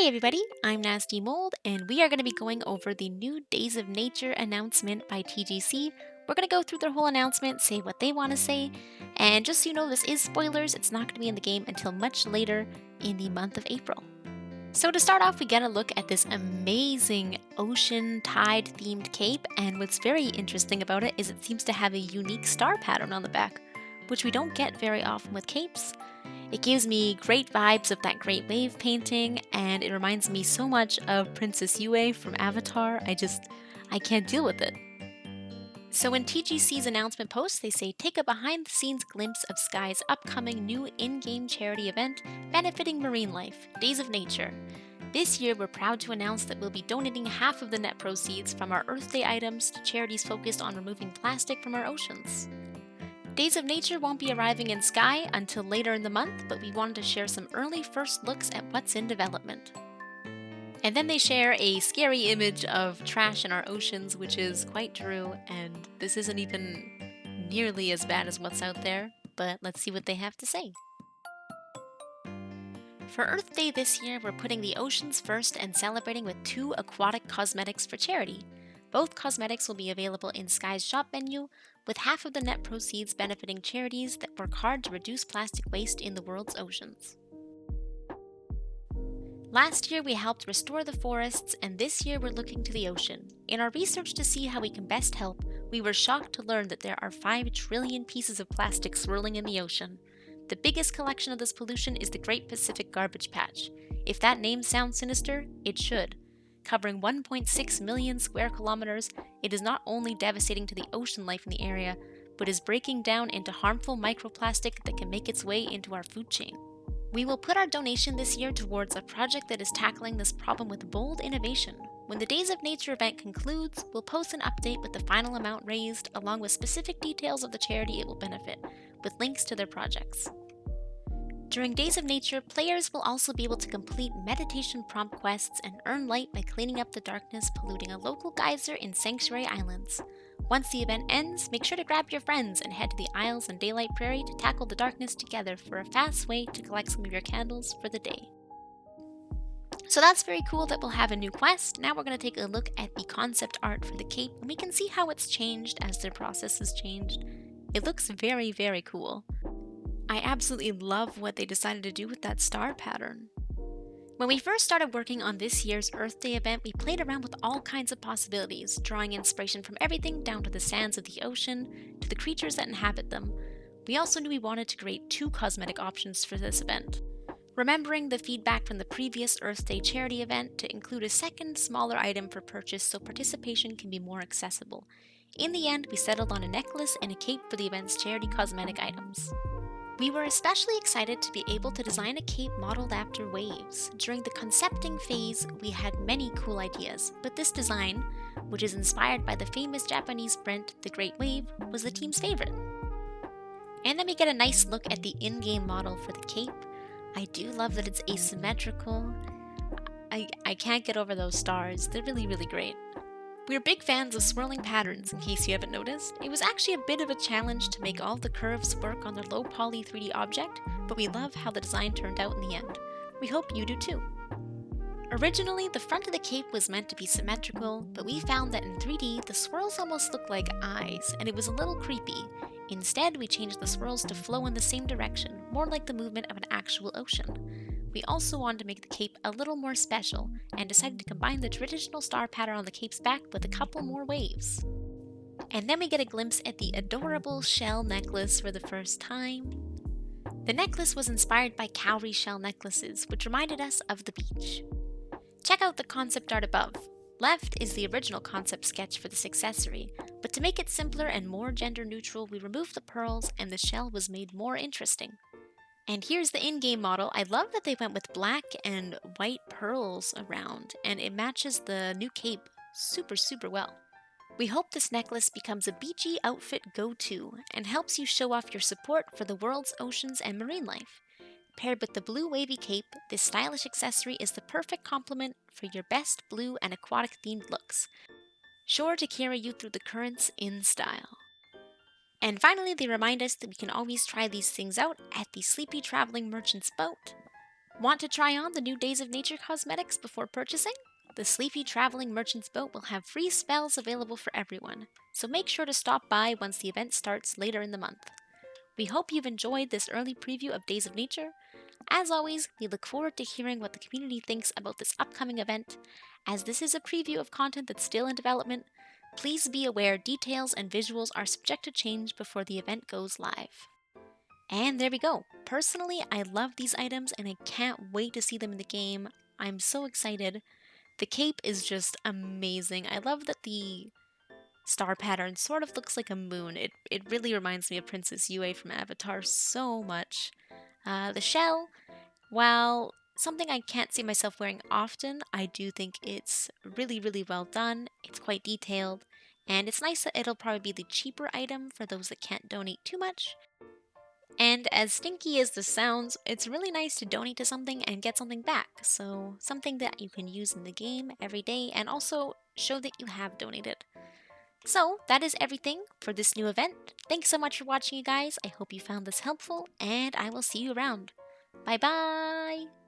Hey everybody, I'm nastymold, and we are going to be going over the new Days of Nature announcement by TGC. We're going to go through their whole announcement, say what they want to say, and just so you know, this is spoilers. It's not going to be in the game until much later in the month of April. So to start off, we get a look at this amazing ocean tide themed cape, and what's very interesting about it is it seems to have a unique star pattern on the back, which we don't get very often with capes. It gives me great vibes of that Great Wave painting, and it reminds me so much of Princess Yue from Avatar. I can't deal with it. So in TGC's announcement post, they say take a behind-the-scenes glimpse of Sky's upcoming new in-game charity event benefiting marine life, Days of Nature. This year, we're proud to announce that we'll be donating half of the net proceeds from our Earth Day items to charities focused on removing plastic from our oceans. Days of Nature won't be arriving in Sky until later in the month, but we wanted to share some early first looks at what's in development. And then they share a scary image of trash in our oceans, which is quite true, and this isn't even nearly as bad as what's out there, but let's see what they have to say. For Earth Day this year, we're putting the oceans first and celebrating with 2 aquatic cosmetics for charity. Both cosmetics will be available in Sky's shop menu, with half of the net proceeds benefiting charities that work hard to reduce plastic waste in the world's oceans. Last year, we helped restore the forests, and this year, we're looking to the ocean. In our research to see how we can best help, we were shocked to learn that there are 5 trillion pieces of plastic swirling in the ocean. The biggest collection of this pollution is the Great Pacific Garbage Patch. If that name sounds sinister, it should. Covering 1.6 million square kilometers, it is not only devastating to the ocean life in the area, but is breaking down into harmful microplastic that can make its way into our food chain. We will put our donation this year towards a project that is tackling this problem with bold innovation. When the Days of Nature event concludes, we'll post an update with the final amount raised, along with specific details of the charity it will benefit, with links to their projects. During Days of Nature, players will also be able to complete meditation prompt quests and earn light by cleaning up the darkness polluting a local geyser in Sanctuary Islands. Once the event ends, make sure to grab your friends and head to the Isles and Daylight Prairie to tackle the darkness together for a fast way to collect some of your candles for the day. So that's very cool that we'll have a new quest. Now we're going to take a look at the concept art for the cape, and we can see how it's changed as their process has changed. It looks very, very cool. I absolutely love what they decided to do with that star pattern. When we first started working on this year's Earth Day event, we played around with all kinds of possibilities, drawing inspiration from everything down to the sands of the ocean to the creatures that inhabit them. We also knew we wanted to create 2 cosmetic options for this event. Remembering the feedback from the previous Earth Day charity event to include a second, smaller item for purchase so participation can be more accessible. In the end, we settled on a necklace and a cape for the event's charity cosmetic items. We were especially excited to be able to design a cape modeled after waves. During the concepting phase, we had many cool ideas, but this design, which is inspired by the famous Japanese print, The Great Wave, was the team's favorite. And then we get a nice look at the in-game model for the cape. I do love that it's asymmetrical. I can't get over those stars. They're really, really great. We're big fans of swirling patterns, in case you haven't noticed. It was actually a bit of a challenge to make all the curves work on the low poly 3D object, but we love how the design turned out in the end. We hope you do too. Originally, the front of the cape was meant to be symmetrical, but we found that in 3D, the swirls almost looked like eyes, and it was a little creepy. Instead, we changed the swirls to flow in the same direction, more like the movement of an actual ocean. We also wanted to make the cape a little more special, and decided to combine the traditional star pattern on the cape's back with a couple more waves. And then we get a glimpse at the adorable shell necklace for the first time. The necklace was inspired by cowrie shell necklaces, which reminded us of the beach. Check out the concept art above. Left is the original concept sketch for this accessory, but to make it simpler and more gender neutral, we removed the pearls and the shell was made more interesting. And here's the in-game model. I love that they went with black and white pearls around, and it matches the new cape super, super well. We hope this necklace becomes a beachy outfit go-to and helps you show off your support for the world's oceans and marine life. Paired with the blue wavy cape, this stylish accessory is the perfect complement for your best blue and aquatic-themed looks, sure to carry you through the currents in style. And finally, they remind us that we can always try these things out at the Sleepy Traveling Merchant's boat. Want to try on the new Days of Nature cosmetics before purchasing? The Sleepy Traveling Merchant's Boat will have free spells available for everyone, so make sure to stop by once the event starts later in the month. We hope you've enjoyed this early preview of Days of Nature. As always, we look forward to hearing what the community thinks about this upcoming event. As this is a preview of content that's still in development, please be aware details and visuals are subject to change before the event goes live. And there we go. Personally, I love these items and I can't wait to see them in the game. I'm so excited. The cape is just amazing. I love that the star pattern sort of looks like a moon. It really reminds me of Princess Yue from Avatar so much. The shell, while something I can't see myself wearing often, I do think it's really, really well done. It's quite detailed, and it's nice that it'll probably be the cheaper item for those that can't donate too much. And as stinky as this sounds, it's really nice to donate to something and get something back. So, something that you can use in the game every day and also show that you have donated. So, that is everything for this new event. Thanks so much for watching, you guys. I hope you found this helpful, and I will see you around. Bye bye!